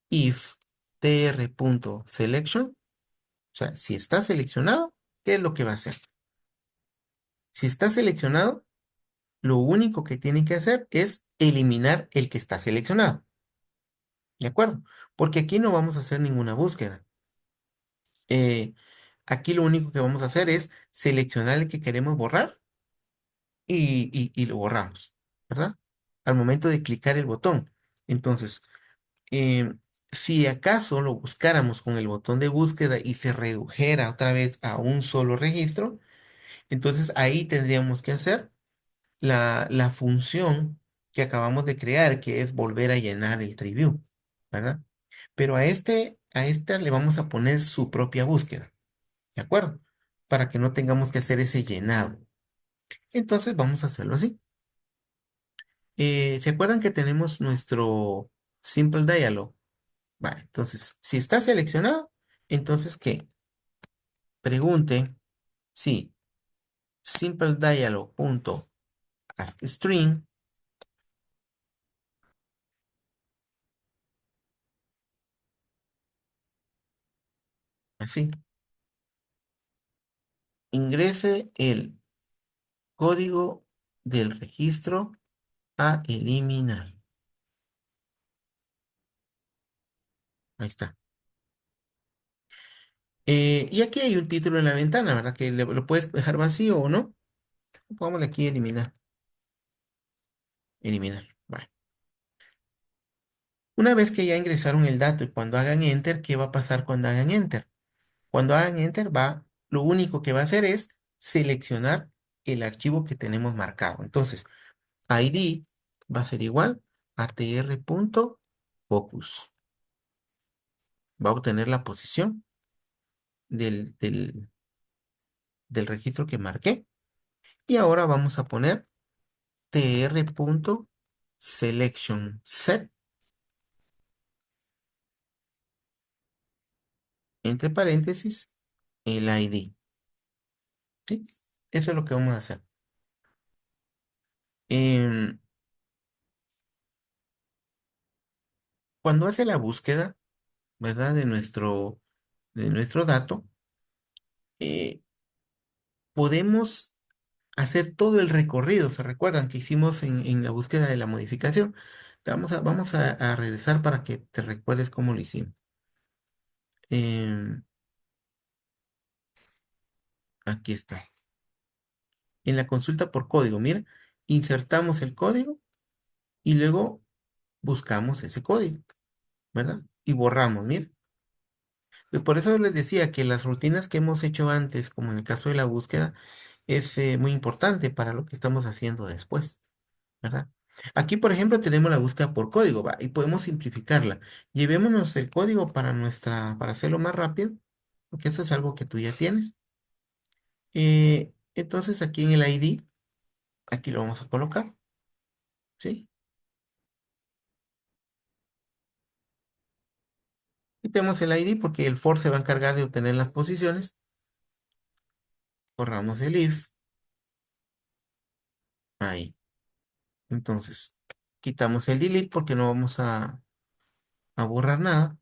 If tr.selection, o sea, si está seleccionado, ¿qué es lo que va a hacer? Si está seleccionado, lo único que tiene que hacer es eliminar el que está seleccionado. ¿De acuerdo? Porque aquí no vamos a hacer ninguna búsqueda. Eh, Aquí lo único que vamos a hacer es seleccionar el que queremos borrar y lo borramos, ¿verdad? Al momento de clicar el botón. Entonces, eh, si acaso lo buscáramos con el botón de búsqueda y se redujera otra vez a un solo registro, entonces ahí tendríamos que hacer la función que acabamos de crear, que es volver a llenar el triview, ¿verdad? Pero a esta le vamos a poner su propia búsqueda, ¿de acuerdo? Para que no tengamos que hacer ese llenado. Entonces vamos a hacerlo así. ¿Se acuerdan que tenemos nuestro simple dialog? Vale, entonces, si está seleccionado, entonces que pregunte si simpleDialog.askString, así, ingrese el código del registro a eliminar. Ahí está. Y aquí hay un título en la ventana, ¿verdad? Que lo puedes dejar vacío o no. Pongámosle aquí eliminar. Eliminar. Vale. Una vez que ya ingresaron el dato y cuando hagan enter, ¿qué va a pasar cuando hagan enter? Cuando hagan enter, lo único que va a hacer es seleccionar el archivo que tenemos marcado. Entonces, ID va a ser igual a tr.focus. Va a obtener la posición del registro que marqué. Y ahora vamos a poner tr.selection set, entre paréntesis, el ID. ¿Sí? Eso es lo que vamos a hacer. Em, Cuando hace la búsqueda, ¿verdad? De nuestro dato, eh, podemos hacer todo el recorrido. ¿Se recuerdan que hicimos en la búsqueda de la modificación? Vamos a regresar para que te recuerdes cómo lo hicimos. Em, Aquí está. En la consulta por código, mira, insertamos el código y luego buscamos ese código, ¿verdad? Y borramos, mira. Pues por eso les decía que las rutinas que hemos hecho antes, como en el caso de la búsqueda, es muy importante para lo que estamos haciendo después, ¿verdad? Aquí, por ejemplo, tenemos la búsqueda por código, ¿va? Y podemos simplificarla. Llevémonos el código para hacerlo más rápido. porque eso es algo que tú ya tienes. Entonces aquí en el ID, aquí lo vamos a colocar, ¿sí? Quitemos el ID porque el for se va a encargar de obtener las posiciones. Borramos el if, ahí. Entonces, quitamos el delete porque no vamos a borrar nada.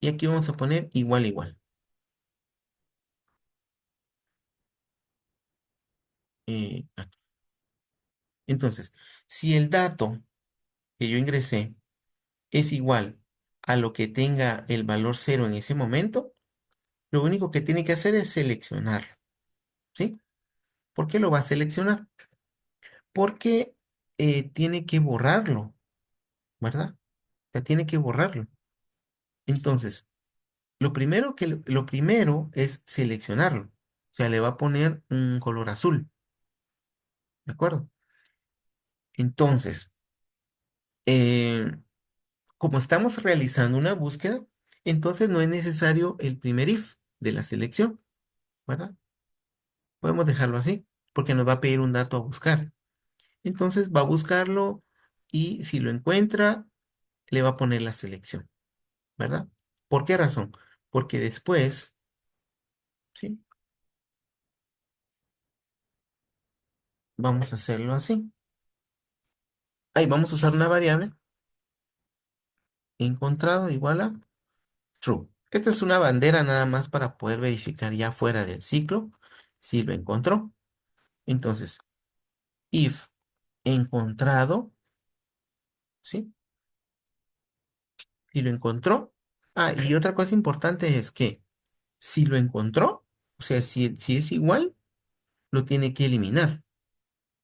Y aquí vamos a poner igual, igual. Aquí. Entonces, si el dato que yo ingresé es igual a lo que tenga el valor cero en ese momento, lo único que tiene que hacer es seleccionarlo, ¿sí? ¿Por qué lo va a seleccionar? Porque tiene que borrarlo, ¿verdad? Ya tiene que borrarlo. Entonces, lo primero es seleccionarlo. O sea, le va a poner un color azul, ¿de acuerdo? Entonces, eh, como estamos realizando una búsqueda, entonces no es necesario el primer if de la selección, ¿verdad? Podemos dejarlo así, porque nos va a pedir un dato a buscar. Entonces va a buscarlo y si lo encuentra, le va a poner la selección, ¿verdad? ¿Por qué razón? Porque después, ¿sí? Vamos a hacerlo así. Ahí vamos a usar una variable encontrado igual a true. Esta es una bandera nada más para poder verificar ya fuera del ciclo si lo encontró. Entonces, if encontrado, ¿sí? Si lo encontró. Ah, y otra cosa importante es que si lo encontró, o sea, si es igual, lo tiene que eliminar,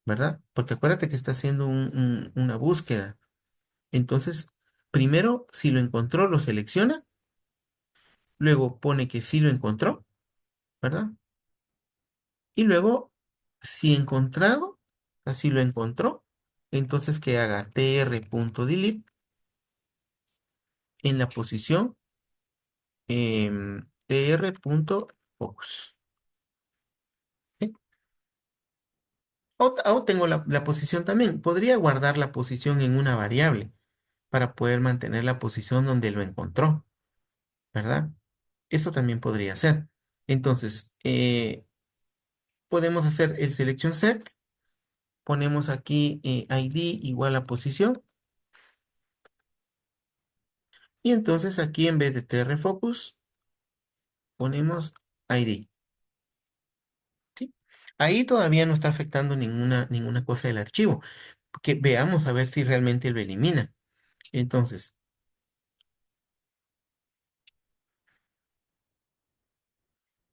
¿verdad? Porque acuérdate que está haciendo una búsqueda. Entonces, primero, si lo encontró, lo selecciona, luego pone que sí lo encontró, ¿verdad? Y luego, si encontrado, así lo encontró, entonces que haga tr.delete en la posición tr.focus. ¿Sí? O tengo la posición también. Podría guardar la posición en una variable para poder mantener la posición donde lo encontró, ¿verdad? Eso también podría ser. Entonces, podemos hacer el selection set. Ponemos aquí ID igual a posición. Y entonces aquí en vez de trfocus, ponemos ID. ¿Sí? Ahí todavía no está afectando ninguna cosa del archivo. Que veamos a ver si realmente lo elimina. Entonces,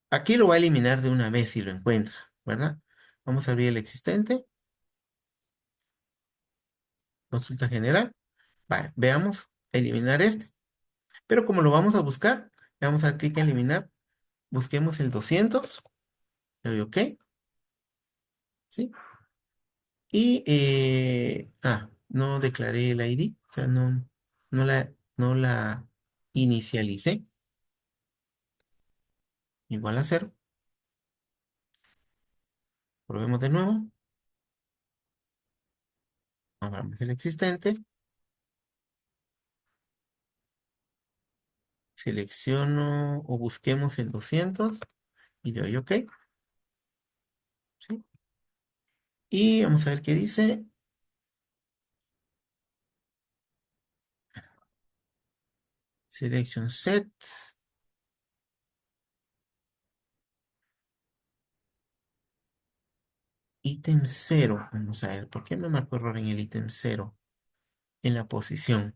aquí lo va a eliminar de una vez si lo encuentra, ¿verdad? Vamos a abrir el existente, consulta general. Vale, veamos, eliminar este. Pero como lo vamos a buscar, le vamos a dar clic en eliminar. Busquemos el 200. Le doy OK, ¿sí? Y, no declaré el ID, o sea, no la inicialicé. Igual a cero. Probemos de nuevo. Abramos el existente. Selecciono o busquemos el 200 y le doy OK, ¿sí? Y vamos a ver qué dice. Selection set. Ítem cero. Vamos a ver, ¿por qué me marcó error en el ítem cero? En la posición.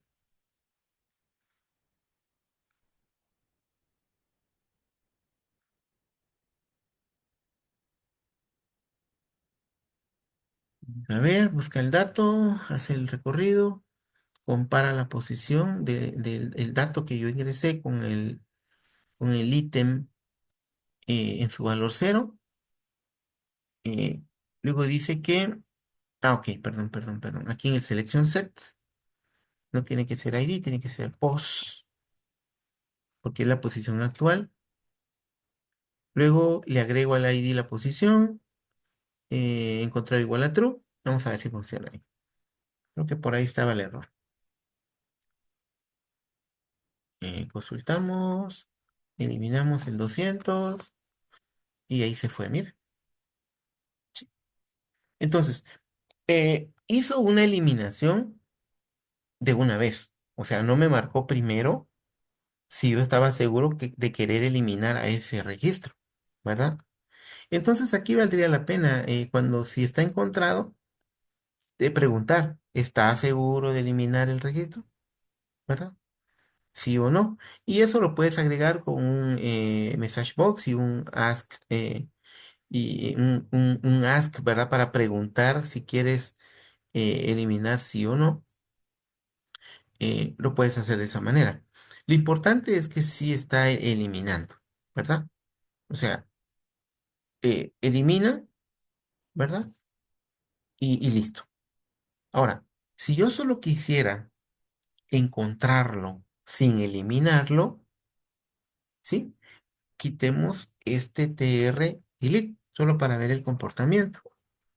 A ver, busca el dato, hace el recorrido, compara la posición del el dato que yo ingresé con el ítem en su valor cero. eh, Luego dice que, ok, perdón, perdón, perdón. Aquí en el selection set no tiene que ser ID, tiene que ser pos, porque es la posición actual. Luego le agrego al ID la posición, encontrar igual a true. Vamos a ver si funciona ahí. Creo que por ahí estaba el error. Consultamos, eliminamos el 200 y ahí se fue, mira. Sí. Entonces, hizo una eliminación de una vez. O sea, no me marcó primero si yo estaba seguro de querer eliminar a ese registro, ¿verdad? Entonces aquí valdría la pena, cuando si está encontrado, de preguntar, ¿está seguro de eliminar el registro? ¿Verdad? Sí o no. Y eso lo puedes agregar con un message box y un ask, un ask, ¿verdad? Para preguntar si quieres eliminar sí o no. Lo puedes hacer de esa manera. Lo importante es que sí está eliminando, ¿verdad? O sea, elimina, ¿verdad? Y listo. Ahora, si yo solo quisiera encontrarlo sin eliminarlo, ¿sí? Quitemos este tr delete solo para ver el comportamiento,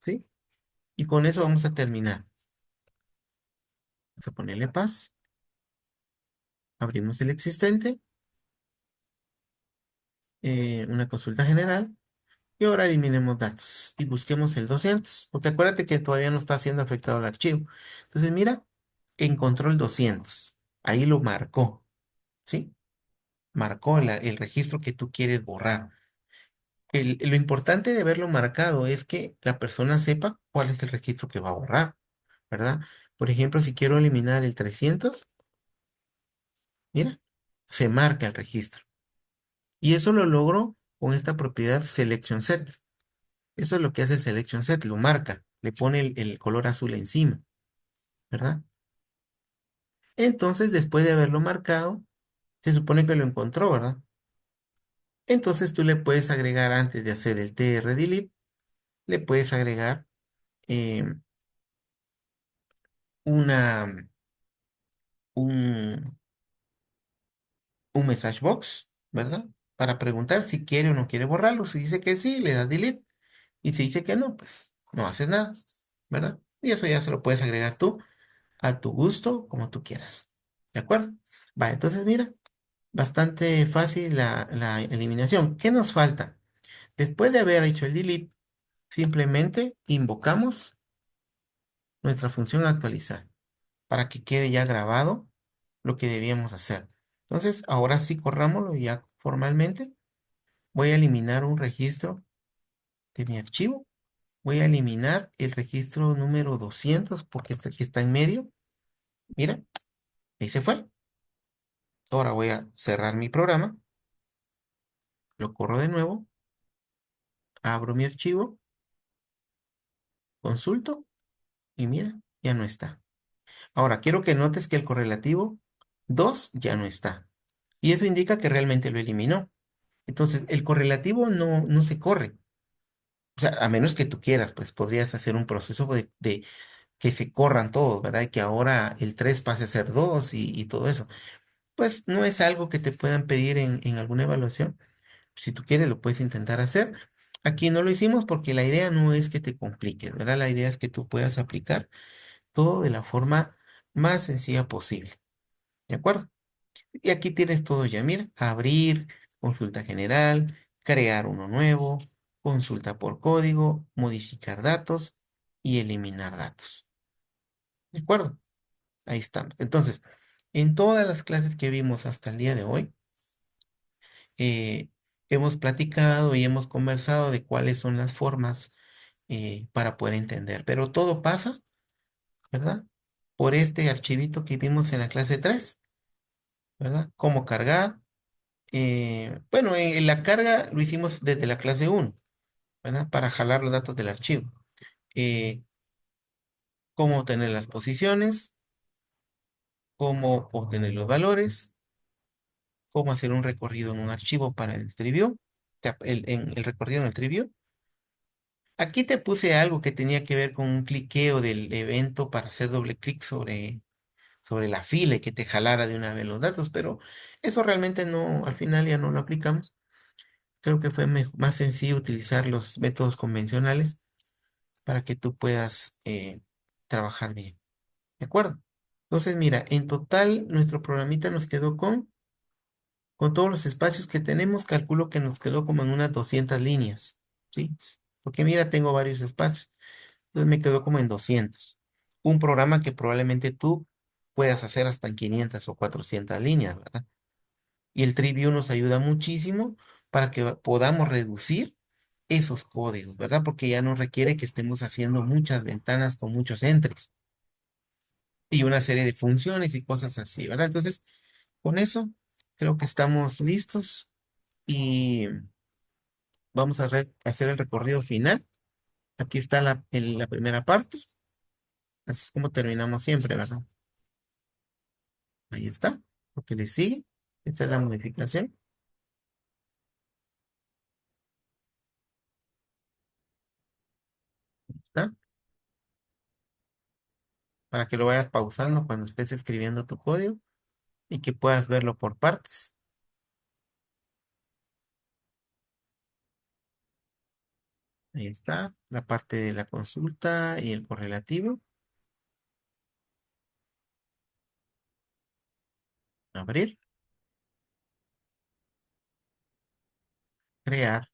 ¿sí? Y con eso vamos a terminar. Vamos a ponerle paz, abrimos el existente, una consulta general, y ahora eliminemos datos y busquemos el 200 porque acuérdate que todavía no está siendo afectado el archivo. Entonces, mira, encontró el 200, ahí lo marcó, ¿sí? Marcó el registro que tú quieres borrar. Lo importante de haberlo marcado es que la persona sepa cuál es el registro que va a borrar, ¿verdad? Por ejemplo, si quiero eliminar el 300, mira, se marca el registro. Y eso lo logro con esta propiedad Selection Set. Eso es lo que hace el Selection Set, lo marca, le pone el color azul encima, ¿verdad? Entonces, después de haberlo marcado, se supone que lo encontró, ¿verdad? Entonces tú le puedes agregar, antes de hacer el tr-delete, le puedes agregar eh, una, un, un message box, ¿verdad? Para preguntar si quiere o no quiere borrarlo. Si dice que sí, le das delete. Y si dice que no, pues no haces nada, ¿verdad? Y eso ya se lo puedes agregar tú a tu gusto, como tú quieras. ¿De acuerdo? Va, entonces mira, bastante fácil la eliminación. ¿Qué nos falta? Después de haber hecho el delete, simplemente invocamos nuestra función actualizar para que quede ya grabado lo que debíamos hacer. Entonces, ahora sí corrámoslo ya formalmente. Voy a eliminar un registro de mi archivo. Voy a eliminar el registro número 200 porque este aquí está en medio. Mira, ahí se fue. Ahora voy a cerrar mi programa. Lo corro de nuevo. Abro mi archivo. Consulto. Y mira, ya no está. Ahora, quiero que notes que el correlativo 2 ya no está. Y eso indica que realmente lo eliminó. Entonces, el correlativo no se corre. O sea, a menos que tú quieras, pues podrías hacer un proceso de que se corran todos, ¿verdad? Y que ahora el 3 pase a ser 2 y todo eso. Pues no es algo que te puedan pedir en alguna evaluación. Si tú quieres, lo puedes intentar hacer. Aquí no lo hicimos porque la idea no es que te compliques, ¿verdad? La idea es que tú puedas aplicar todo de la forma más sencilla posible. ¿De acuerdo? Y aquí tienes todo ya. Mira, abrir, consulta general, crear uno nuevo, consulta por código, modificar datos y eliminar datos. ¿De acuerdo? Ahí estamos. Entonces, en todas las clases que vimos hasta el día de hoy, eh, hemos platicado y hemos conversado de cuáles son las formas para poder entender. Pero todo pasa, ¿verdad? Por este archivito que vimos en la clase 3, ¿verdad? Cómo cargar. Bueno, en la carga lo hicimos desde la clase 1, ¿verdad? Para jalar los datos del archivo. Eh, Cómo obtener las posiciones, cómo obtener los valores, cómo hacer un recorrido en un archivo para el trivio, en el recorrido en el trivio. Aquí te puse algo que tenía que ver con un cliqueo del evento para hacer doble clic sobre la fila y que te jalara de una vez los datos, pero eso realmente no, al final ya no lo aplicamos. Creo que fue más sencillo utilizar los métodos convencionales para que tú puedas trabajar bien. ¿De acuerdo? Entonces, mira, en total nuestro programita nos quedó con todos los espacios que tenemos, calculo que nos quedó como en unas 200 líneas, ¿sí? Porque mira, tengo varios espacios, entonces me quedó como en 200. Un programa que probablemente tú puedas hacer hasta en 500 o 400 líneas, ¿verdad? Y el TreeView nos ayuda muchísimo para que podamos reducir esos códigos, ¿verdad? Porque ya no requiere que estemos haciendo muchas ventanas con muchos entries y una serie de funciones y cosas así, ¿verdad? Entonces, con eso creo que estamos listos y vamos a hacer el recorrido final. Aquí está la primera parte. Así es como terminamos siempre, ¿verdad? Ahí está. Lo que le sigue. Esta es la modificación. ¿Está? Para que lo vayas pausando cuando estés escribiendo tu código y que puedas verlo por partes. Ahí está. La parte de la consulta y el correlativo. Abrir. Crear.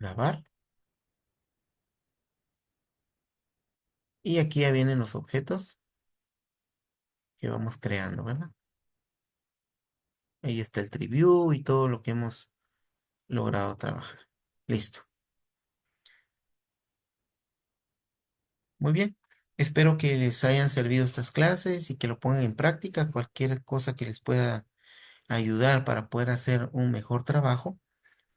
Grabar. Y aquí ya vienen los objetos que vamos creando, ¿verdad? Ahí está el tree view y todo lo que hemos logrado trabajar. Listo. Muy bien. Espero que les hayan servido estas clases y que lo pongan en práctica. Cualquier cosa que les pueda ayudar para poder hacer un mejor trabajo,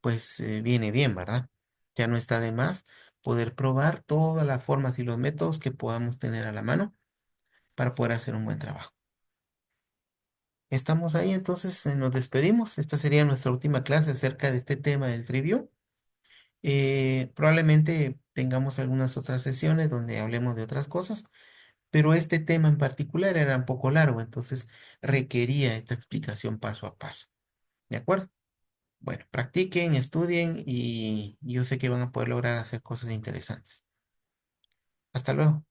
pues viene bien, ¿verdad? Ya no está de más poder probar todas las formas y los métodos que podamos tener a la mano para poder hacer un buen trabajo. Estamos ahí, entonces nos despedimos. Esta sería nuestra última clase acerca de este tema del trivio. Probablemente tengamos algunas otras sesiones donde hablemos de otras cosas, pero este tema en particular era un poco largo, entonces requería esta explicación paso a paso. ¿De acuerdo? Bueno, practiquen, estudien y yo sé que van a poder lograr hacer cosas interesantes. Hasta luego.